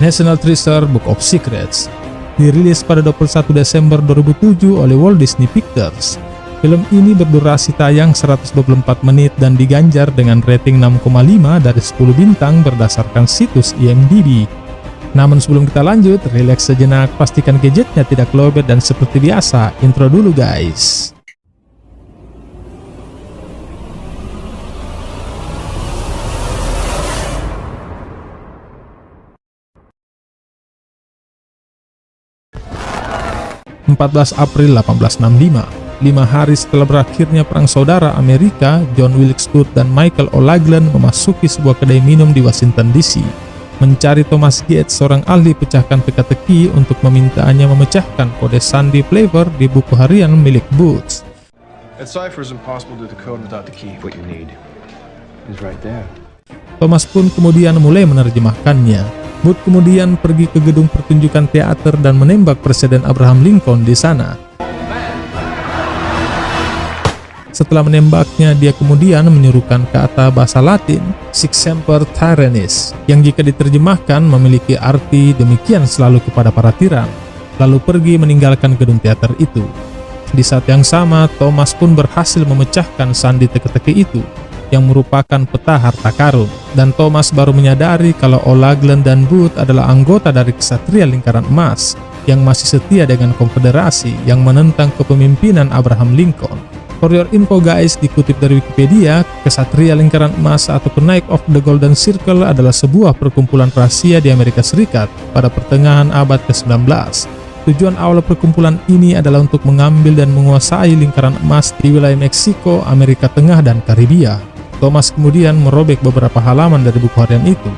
National Treasure: Book of Secrets. Dirilis pada 21 Desember 2007 oleh Walt Disney Pictures. Film ini berdurasi tayang 124 menit dan diganjar dengan rating 6,5 dari 10 bintang berdasarkan situs IMDb. Namun sebelum kita lanjut, rileks sejenak, pastikan gadgetnya tidak lowbat dan seperti biasa, intro dulu guys. April 1865, 5 hari setelah berakhirnya Perang Saudara Amerika, John Wilkes Booth dan Michael O'Loughlin memasuki sebuah kedai minum di Washington DC, mencari Thomas Gates, seorang ahli pecahkan teka-teki, untuk memintanya memecahkan kode sandi flavor di buku harian milik Booth. Thomas pun kemudian mulai menerjemahkannya. Booth kemudian pergi ke gedung pertunjukan teater dan menembak Presiden Abraham Lincoln di sana. Setelah menembaknya, dia kemudian menyuruhkan kata bahasa Latin Sic semper tyrannis, yang jika diterjemahkan memiliki arti demikian selalu kepada para tiran, lalu pergi meninggalkan gedung teater itu. Di saat yang sama, Thomas pun berhasil memecahkan sandi teka-teki itu, yang merupakan peta harta karun, dan Thomas baru menyadari kalau O'Loughlin dan Booth adalah anggota dari Ksatria Lingkaran Emas yang masih setia dengan konfederasi yang menentang kepemimpinan Abraham Lincoln. For your info guys, dikutip dari Wikipedia, Ksatria Lingkaran Emas atau Knights of the Golden Circle adalah sebuah perkumpulan rahasia di Amerika Serikat pada pertengahan abad ke-19. Tujuan awal perkumpulan ini adalah untuk mengambil dan menguasai lingkaran emas di wilayah Meksiko, Amerika Tengah, dan Karibia. Thomas kemudian merobek beberapa halaman dari buku harian itu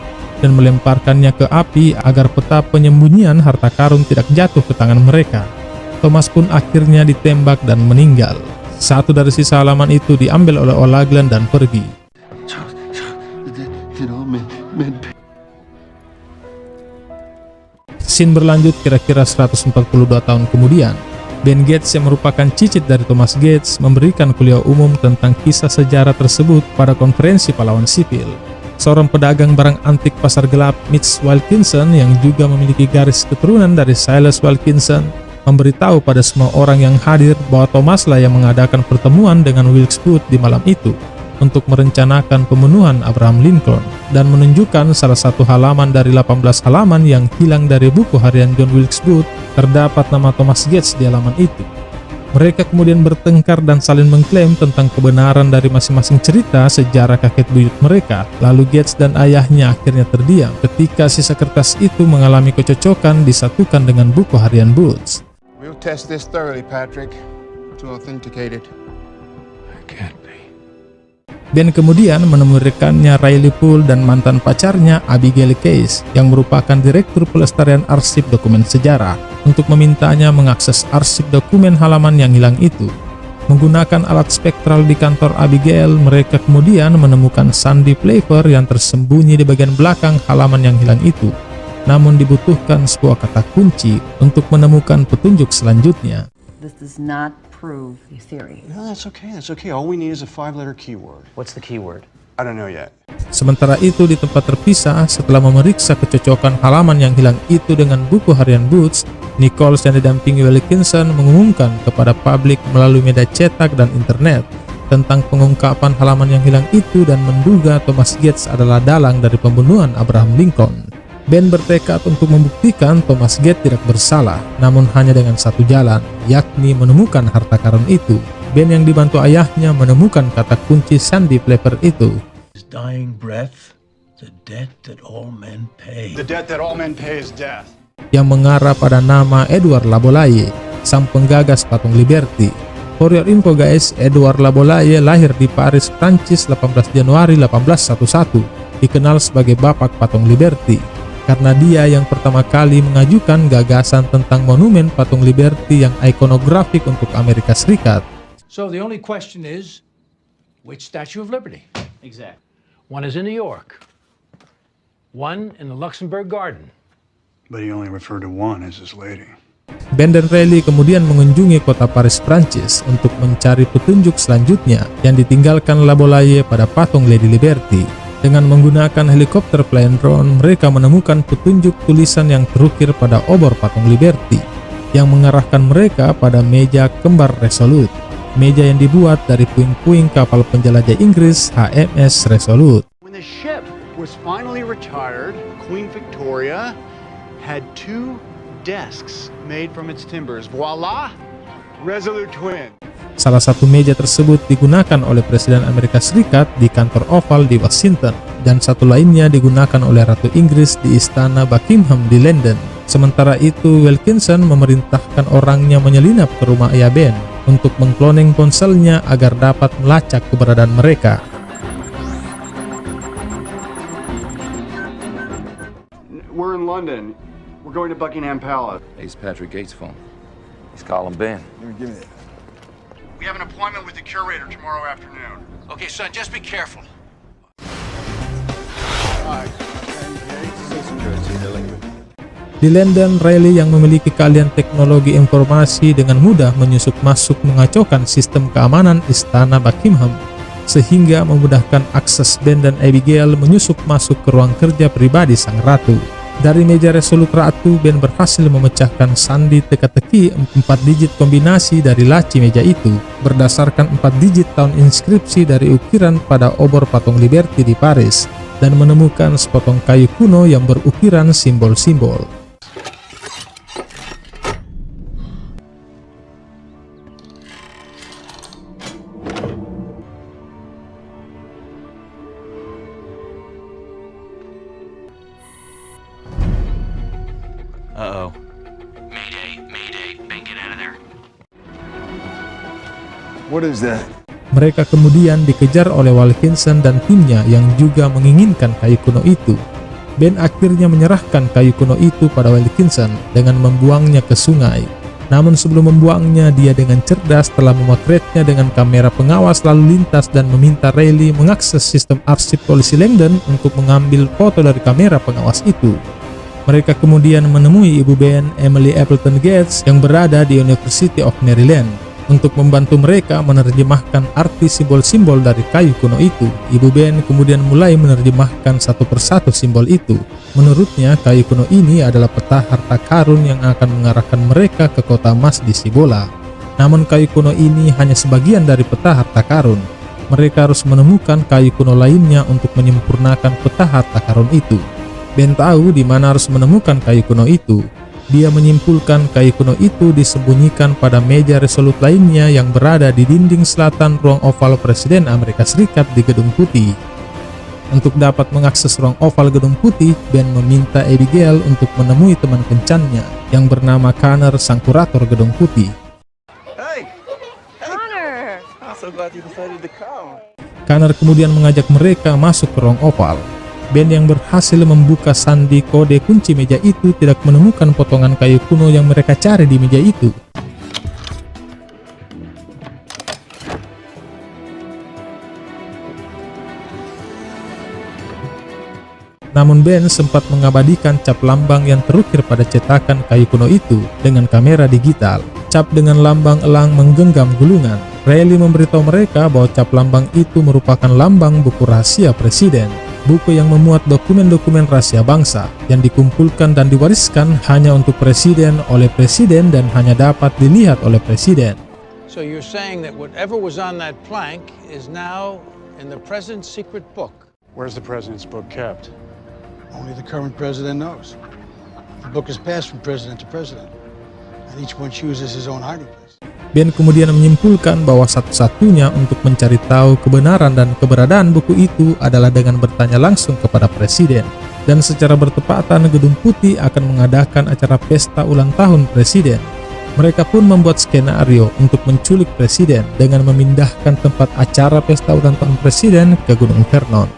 dan melemparkannya ke api agar peta penyembunyian harta karun tidak jatuh ke tangan mereka. Thomas pun akhirnya ditembak dan meninggal. Satu dari sisa halaman itu diambil oleh O'Loughlin dan pergi. Scene berlanjut kira-kira 142 tahun kemudian. Ben Gates, yang merupakan cicit dari Thomas Gates, memberikan kuliah umum tentang kisah sejarah tersebut pada konferensi pahlawan sipil. Seorang pedagang barang antik pasar gelap, Mitch Wilkinson, yang juga memiliki garis keturunan dari Silas Wilkinson, memberitahu pada semua orang yang hadir bahwa Thomaslah yang mengadakan pertemuan dengan Wilkes Booth di malam itu untuk merencanakan pembunuhan Abraham Lincoln, dan menunjukkan salah satu halaman dari 18 halaman yang hilang dari buku harian John Wilkes Booth. Terdapat nama Thomas Gates di halaman itu. Mereka kemudian bertengkar dan saling mengklaim tentang kebenaran dari masing-masing cerita sejarah kakek buyut mereka. Lalu Gates dan ayahnya akhirnya terdiam ketika sisa kertas itu mengalami kecocokan disatukan dengan buku harian Booth. We'll test this thoroughly, Patrick, to authenticate it. I can't be. Ben kemudian menemui rekannya Riley Poole dan mantan pacarnya Abigail Case, yang merupakan Direktur Pelestarian Arsip Dokumen Sejarah, untuk memintanya mengakses arsip dokumen halaman yang hilang itu. Menggunakan alat spektral di kantor Abigail, mereka kemudian menemukan sandi flavor yang tersembunyi di bagian belakang halaman yang hilang itu. Namun dibutuhkan sebuah kata kunci untuk menemukan petunjuk selanjutnya. This does not prove the theory. No, that's okay. That's okay. All we need is a 5-letter keyword. What's the keyword? I don't know yet. Sementara itu, di tempat terpisah, setelah memeriksa kecocokan halaman yang hilang itu dengan buku harian Booth, Nichols yang didampingi Wilkinson mengumumkan kepada publik melalui media cetak dan internet tentang pengungkapan halaman yang hilang itu dan menduga Thomas Gates adalah dalang dari pembunuhan Abraham Lincoln. Ben bertekad untuk membuktikan Thomas Gates tidak bersalah, namun hanya dengan satu jalan, yakni menemukan harta karun itu. Ben yang dibantu ayahnya menemukan kata kunci sandi flavor itu. His dying breath, the debt that all men pay. The debt that all men pay is death. Yang mengarah pada nama Edward Labolaye, sang penggagas patung Liberty. For your info guys, Edward Labolaye lahir di Paris, Prancis 18 Januari 1811, dikenal sebagai Bapak Patung Liberty, karena dia yang pertama kali mengajukan gagasan tentang monumen patung Liberty yang ikonografik untuk Amerika Serikat. So the only question is, which Statue of Liberty? Exactly. One is in New York. One in the Luxembourg Garden. But he only referred to one as his lady. Ben dan Riley kemudian mengunjungi kota Paris, Prancis untuk mencari petunjuk selanjutnya yang ditinggalkan Labolaye pada patung Lady Liberty. Dengan menggunakan helikopter flying drone, mereka menemukan petunjuk tulisan yang terukir pada obor patung Liberty, yang mengarahkan mereka pada meja kembar Resolute, meja yang dibuat dari puing-puing kapal penjelajah Inggris HMS Resolute. When the ship was finally retired, Queen Victoria had 2 desks made from its timbers. Voila! Resolute Twin. Salah satu meja tersebut digunakan oleh Presiden Amerika Serikat di kantor Oval di Washington, dan satu lainnya digunakan oleh Ratu Inggris di Istana Buckingham di London. Sementara itu, Wilkinson memerintahkan orangnya menyelinap ke rumah ayah Ben untuk mengkloning ponselnya agar dapat melacak keberadaan mereka. We're in London. We're going to Buckingham Palace. It's Patrick Gates' phone. He's calling Ben. We have an appointment with the curator tomorrow afternoon. Okay, son, just be careful. Di London, Riley yang memiliki keahlian teknologi informasi dengan mudah menyusup masuk mengacaukan sistem keamanan Istana Buckingham, sehingga memudahkan akses Ben dan Abigail menyusup masuk ke ruang kerja pribadi sang ratu. Dari meja Resolute Ratu, Ben berhasil memecahkan sandi teka-teki 4 digit kombinasi dari laci meja itu berdasarkan 4 digit tahun inskripsi dari ukiran pada obor patung Liberty di Paris, dan menemukan sepotong kayu kuno yang berukiran simbol-simbol. Uh-oh. Mayday, Ben, get out of there. What is that? Mereka kemudian dikejar oleh Wilkinson dan timnya yang juga menginginkan kayu kuno itu. Ben akhirnya menyerahkan kayu kuno itu pada Wilkinson dengan membuangnya ke sungai. Namun sebelum membuangnya, dia dengan cerdas telah memotretnya dengan kamera pengawas lalu lintas dan meminta Riley mengakses sistem arsip polisi Langdon untuk mengambil foto dari kamera pengawas itu. Mereka kemudian menemui ibu Ben, Emily Appleton Gates, yang berada di University of Maryland untuk membantu mereka menerjemahkan arti simbol-simbol dari kayu kuno itu. Ibu Ben kemudian mulai menerjemahkan satu persatu simbol itu. Menurutnya, kayu kuno ini adalah peta harta karun yang akan mengarahkan mereka ke kota emas di Cibola. Namun kayu kuno ini hanya sebagian dari peta harta karun. Mereka harus menemukan kayu kuno lainnya untuk menyempurnakan peta harta karun itu. Ben tahu di mana harus menemukan kayu kuno itu. Dia menyimpulkan kayu kuno itu disembunyikan pada meja Resolute lainnya yang berada di dinding selatan ruang oval Presiden Amerika Serikat di Gedung Putih. Untuk dapat mengakses ruang oval Gedung Putih, Ben meminta Abigail untuk menemui teman kencannya yang bernama Connor, sang kurator Gedung Putih. Hey! Connor! I'm so glad you decided to come. Connor kemudian mengajak mereka masuk ke ruang oval. Ben yang berhasil membuka sandi kode kunci meja itu tidak menemukan potongan kayu kuno yang mereka cari di meja itu. Namun Ben sempat mengabadikan cap lambang yang terukir pada cetakan kayu kuno itu dengan kamera digital. Cap dengan lambang elang menggenggam gulungan. Riley memberitahu mereka bahwa cap lambang itu merupakan lambang buku rahasia presiden. Buku yang memuat dokumen-dokumen rahasia bangsa yang dikumpulkan dan diwariskan hanya untuk presiden oleh presiden dan hanya dapat dilihat oleh presiden. So you're saying that whatever was on that plank is now in the president's secret book? Where's the president's book kept? Only the current president knows. The book is passed from president to president, and each one chooses his own hiding place. Ben kemudian menyimpulkan bahwa satu-satunya untuk mencari tahu kebenaran dan keberadaan buku itu adalah dengan bertanya langsung kepada presiden. Dan secara bertepatan, Gedung Putih akan mengadakan acara pesta ulang tahun presiden. Mereka pun membuat skenario untuk menculik presiden dengan memindahkan tempat acara pesta ulang tahun presiden ke Gunung Vernon.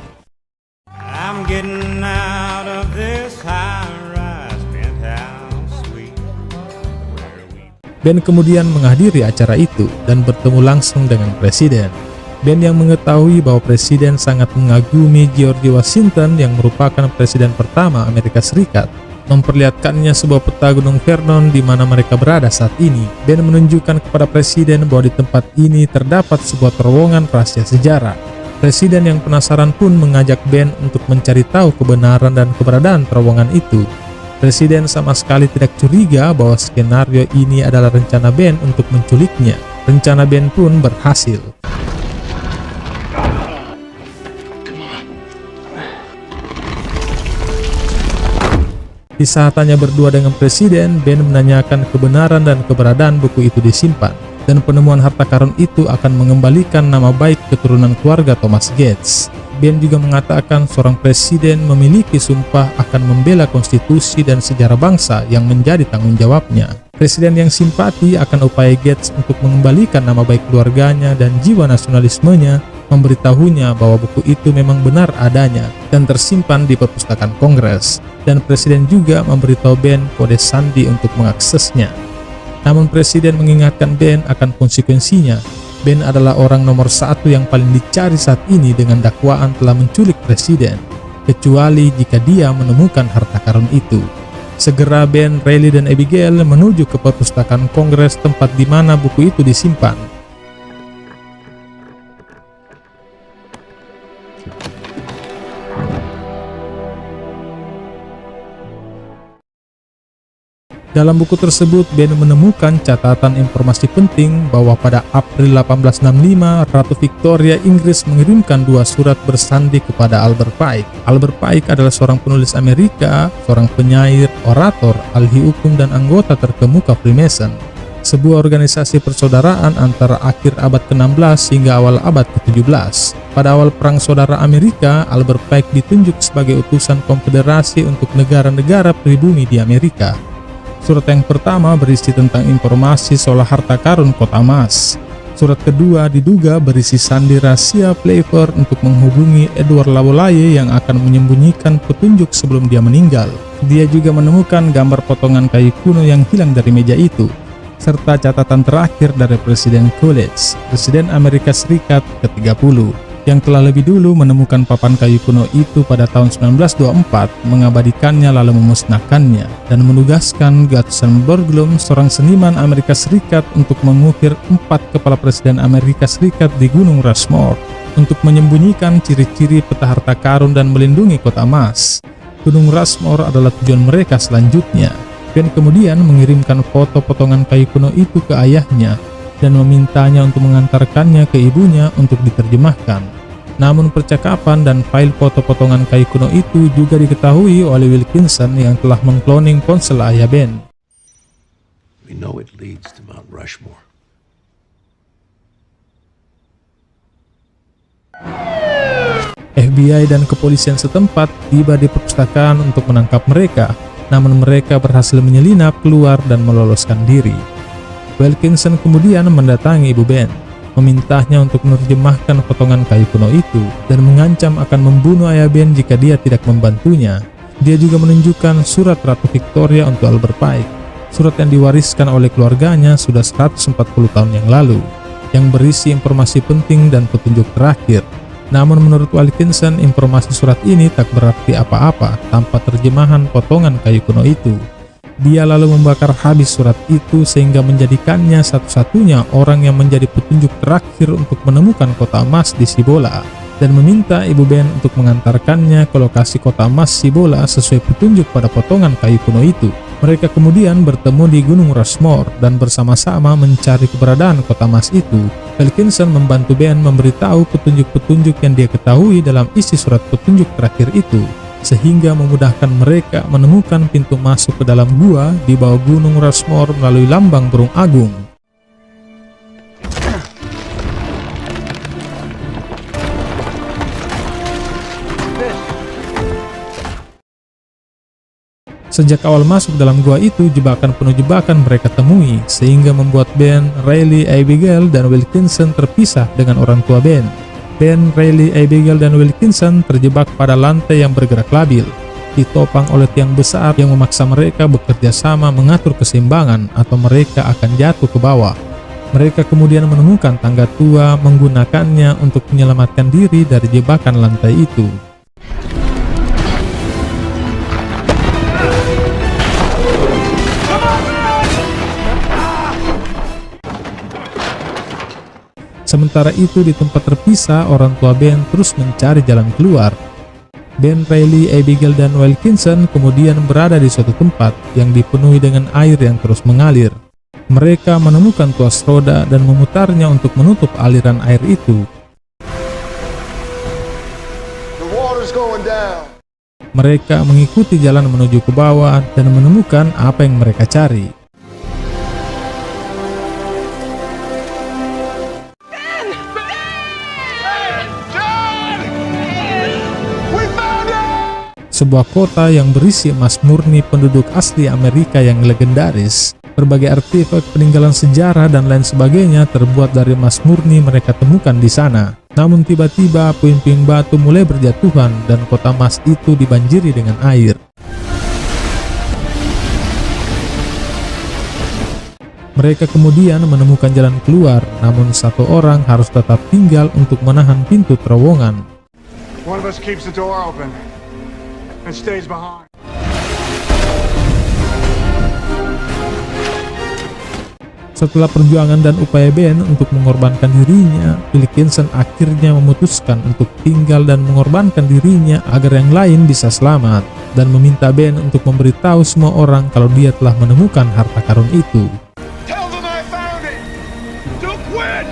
I'm getting out of this high-rise penthouse suite. Ben kemudian menghadiri acara itu dan bertemu langsung dengan presiden. Ben yang mengetahui bahwa presiden sangat mengagumi George Washington yang merupakan presiden pertama Amerika Serikat, memperlihatkannya sebuah peta Gunung Vernon di mana mereka berada saat ini. Ben menunjukkan kepada presiden bahwa di tempat ini terdapat sebuah terowongan rahasia sejarah. Presiden yang penasaran pun mengajak Ben untuk mencari tahu kebenaran dan keberadaan terowongan itu. Presiden sama sekali tidak curiga bahwa skenario ini adalah rencana Ben untuk menculiknya. Rencana Ben pun berhasil. Di saat tanya berdua dengan Presiden, Ben menanyakan kebenaran dan keberadaan buku itu disimpan. Dan penemuan harta karun itu akan mengembalikan nama baik keturunan keluarga Thomas Gates. Ben juga mengatakan seorang presiden memiliki sumpah akan membela konstitusi dan sejarah bangsa yang menjadi tanggung jawabnya. Presiden yang simpati akan upaya Gates untuk mengembalikan nama baik keluarganya dan jiwa nasionalismenya memberitahunya bahwa buku itu memang benar adanya dan tersimpan di perpustakaan Kongres. Dan presiden juga memberitahu Ben kode sandi untuk mengaksesnya. Namun presiden mengingatkan Ben akan konsekuensinya. Ben adalah orang nomor 1 yang paling dicari saat ini dengan dakwaan telah menculik presiden, kecuali jika dia menemukan harta karun itu. Segera Ben, Riley, dan Abigail menuju ke perpustakaan Kongres tempat di mana buku itu disimpan. Dalam buku tersebut, Ben menemukan catatan informasi penting bahwa pada April 1865, Ratu Victoria Inggris mengirimkan 2 surat bersandi kepada Albert Pike. Albert Pike adalah seorang penulis Amerika, seorang penyair, orator, ahli hukum, dan anggota terkemuka Freemason, sebuah organisasi persaudaraan antara akhir abad ke-16 hingga awal abad ke-17. Pada awal Perang Saudara Amerika, Albert Pike ditunjuk sebagai utusan konfederasi untuk negara-negara pribumi di Amerika. Surat yang pertama berisi tentang informasi soal harta karun kota emas. Surat kedua diduga berisi sandi rahasia Playfair untuk menghubungi Edward Laboulaye yang akan menyembunyikan petunjuk sebelum dia meninggal. Dia juga menemukan gambar potongan kayu kuno yang hilang dari meja itu, serta catatan terakhir dari Presiden Coolidge, Presiden Amerika Serikat ke-30, yang telah lebih dulu menemukan papan kayu kuno itu pada tahun 1924, mengabadikannya lalu memusnahkannya, dan menugaskan Gadsden Burglum, seorang seniman Amerika Serikat, untuk mengukir 4 kepala Presiden Amerika Serikat di Gunung Rushmore untuk menyembunyikan ciri-ciri peta harta karun dan melindungi kota emas. Gunung Rushmore adalah tujuan mereka selanjutnya. Ben kemudian mengirimkan foto potongan kayu kuno itu ke ayahnya dan memintanya untuk mengantarkannya ke ibunya untuk diterjemahkan. Namun percakapan dan file foto potongan kayu kuno itu juga diketahui oleh Wilkinson yang telah mengkloning ponsel ayah Ben. We know it leads to Mount Rushmore. FBI dan kepolisian setempat tiba di perpustakaan untuk menangkap mereka, namun mereka berhasil menyelinap keluar dan meloloskan diri. Wilkinson kemudian mendatangi ibu Ben, memintanya untuk menerjemahkan potongan kayu kuno itu dan mengancam akan membunuh ayah Ben jika dia tidak membantunya. Dia juga menunjukkan surat Ratu Victoria untuk Albert Pike, surat yang diwariskan oleh keluarganya sudah 140 tahun yang lalu, yang berisi informasi penting dan petunjuk terakhir. Namun menurut Wilkinson, informasi surat ini tak berarti apa-apa tanpa terjemahan potongan kayu kuno itu. Dia lalu membakar habis surat itu sehingga menjadikannya satu-satunya orang yang menjadi petunjuk terakhir untuk menemukan kota emas di Cibola, dan meminta ibu Ben untuk mengantarkannya ke lokasi kota emas Cibola sesuai petunjuk pada potongan kayu kuno itu. Mereka kemudian bertemu di Gunung Rushmore dan bersama-sama mencari keberadaan kota emas itu. Wilkinson membantu Ben memberitahu petunjuk-petunjuk yang dia ketahui dalam isi surat petunjuk terakhir itu, sehingga memudahkan mereka menemukan pintu masuk ke dalam gua di bawah Gunung Rushmore melalui lambang burung agung. Sejak awal masuk dalam gua itu, jebakan penuh jebakan mereka temui, sehingga membuat Ben, Riley, Abigail, dan Wilkinson terpisah dengan orang tua Ben. Ben, Riley, Abigail, dan Wilkinson terjebak pada lantai yang bergerak labil, ditopang oleh tiang besar yang memaksa mereka bekerja sama mengatur keseimbangan atau mereka akan jatuh ke bawah. Mereka kemudian menemukan tangga tua, menggunakannya untuk menyelamatkan diri dari jebakan lantai itu. Sementara itu di tempat terpisah, orang tua Ben terus mencari jalan keluar. Ben, Riley, Abigail, dan Wilkinson kemudian berada di suatu tempat yang dipenuhi dengan air yang terus mengalir. Mereka menemukan tuas roda dan memutarnya untuk menutup aliran air itu. Mereka mengikuti jalan menuju ke bawah dan menemukan apa yang mereka cari. Sebuah kota yang berisi emas murni penduduk asli Amerika yang legendaris. Berbagai artefak peninggalan sejarah dan lain sebagainya terbuat dari emas murni mereka temukan di sana. Namun tiba-tiba puing-puing batu mulai berjatuhan dan kota emas itu dibanjiri dengan air. Mereka kemudian menemukan jalan keluar, namun satu orang harus tetap tinggal untuk menahan pintu terowongan. One of us keeps the door open and stays behind. Setelah perjuangan dan upaya Ben untuk mengorbankan dirinya, Wilkinson akhirnya memutuskan untuk tinggal dan mengorbankan dirinya agar yang lain bisa selamat, dan meminta Ben untuk memberitahu semua orang kalau dia telah menemukan harta karun itu. Tell them I found it! Don't quit!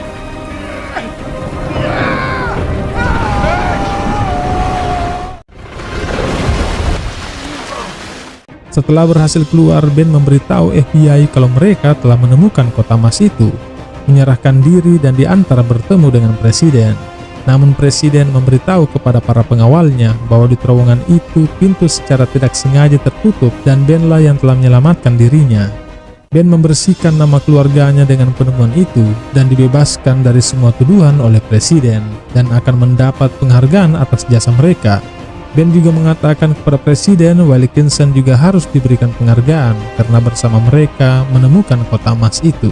Setelah berhasil keluar, Ben memberitahu FBI kalau mereka telah menemukan kota emas itu, menyerahkan diri dan diantar bertemu dengan presiden. Namun presiden memberitahu kepada para pengawalnya bahwa di terowongan itu pintu secara tidak sengaja tertutup dan Ben lah yang telah menyelamatkan dirinya. Ben membersihkan nama keluarganya dengan penemuan itu dan dibebaskan dari semua tuduhan oleh presiden dan akan mendapat penghargaan atas jasa mereka. Ben juga mengatakan kepada presiden Wilkinson juga harus diberikan penghargaan karena bersama mereka menemukan kota emas itu.